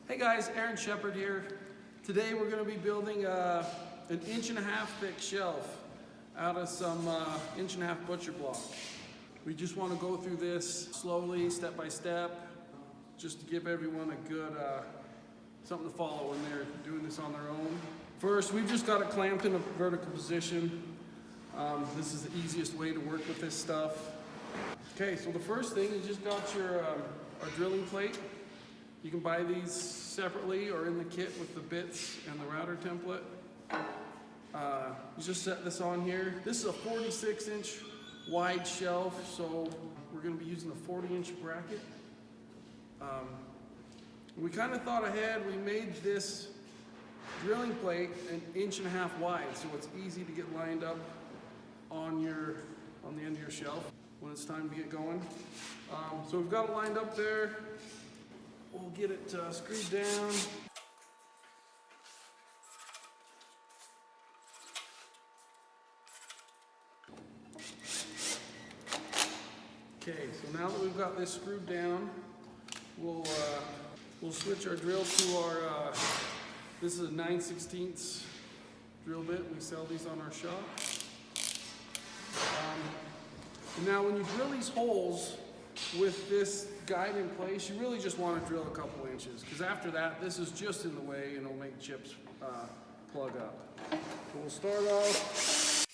Hey guys, Aaron Sheppard here. Today we're going to be building an 1.5 inch thick shelf out of some 1.5 inch butcher block. We just want to go through this slowly, step by step, just to give everyone a good something to follow when they're doing this on their own. First, we've just got it clamped in a vertical position. This is the easiest way to work with this stuff. Okay, so the first thing, you just got your our drilling plate. You can buy these separately or in the kit with the bits and the router template. You just set this on here. This is a 46-inch wide shelf, so we're going to be using a 40-inch bracket. We kind of thought ahead. We made this drilling plate 1.5 inches wide, so it's easy to get lined up on the end of your shelf when it's time to get going. So we've got it lined up there. We'll get it screwed down. Okay, so now that we've got this screwed down, we'll switch our drill to our, this is a 9/16 drill bit. We sell these on our shop. Now when you drill these holes with this guide in place, you really just want to drill a couple inches, because after that, this is just in the way and it'll make chips plug up. So we'll start off.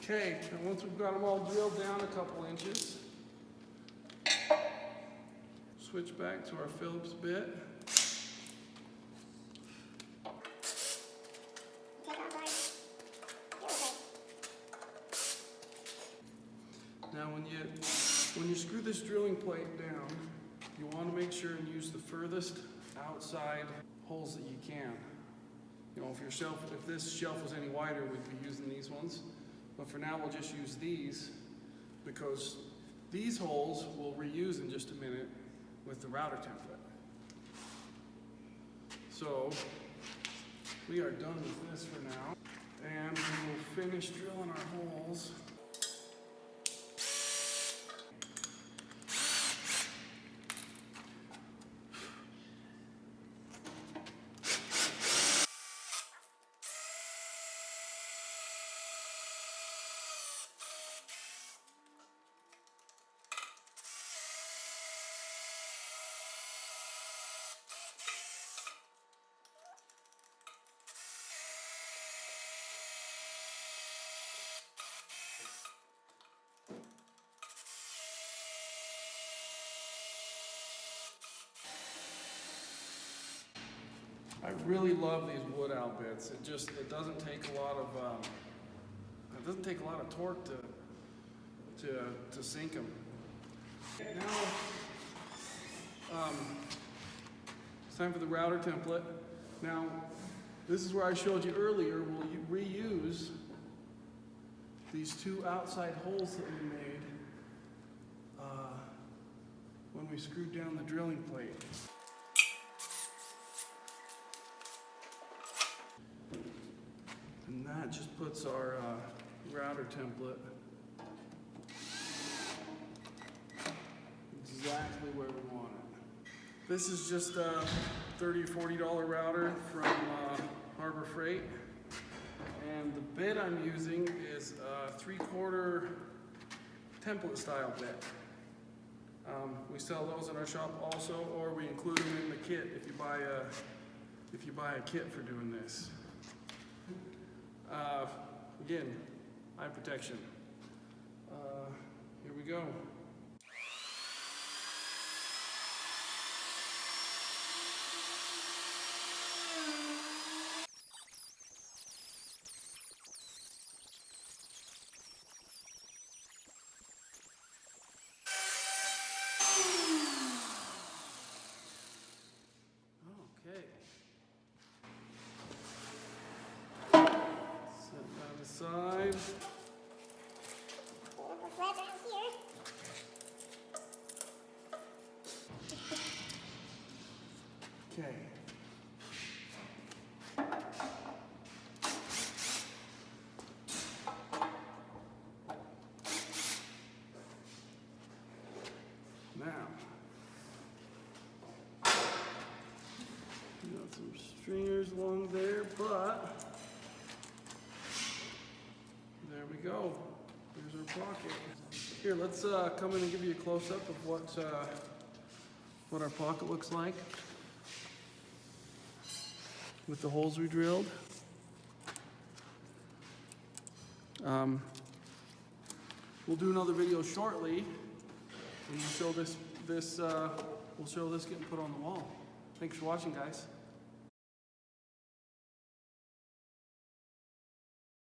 Okay, and once we've got them all drilled down a couple inches, switch back to our Phillips bit. Now when you screw this drilling plate down, you want to make sure and use the furthest outside holes that you can. You know, if this shelf was any wider, we'd be using these ones. But for now, we'll just use these, because these holes we'll reuse in just a minute with the router template. So we are done with this for now, and we will finish drilling our holes. I really love these wood owl bits. It doesn't take a lot of torque to sink them. Now it's time for the router template. Now this is where I showed you earlier. We'll reuse these two outside holes that we made when we screwed down the drilling plate. And that just puts our router template exactly where we want it. This is just a $30 or $40 router from Harbor Freight. And the bit I'm using is a 3/4 template style bit. We sell those in our shop also, or we include them in the kit if you buy a kit for doing this. Again, eye protection. Here we go. Okay. Set that aside. Now, we got some stringers along there, but there we go. Here's our pocket. Here, let's come in and give you a close-up of what our pocket looks like with the holes we drilled. We'll do another video shortly, and we'll show this getting put on the wall. Thanks for watching, guys.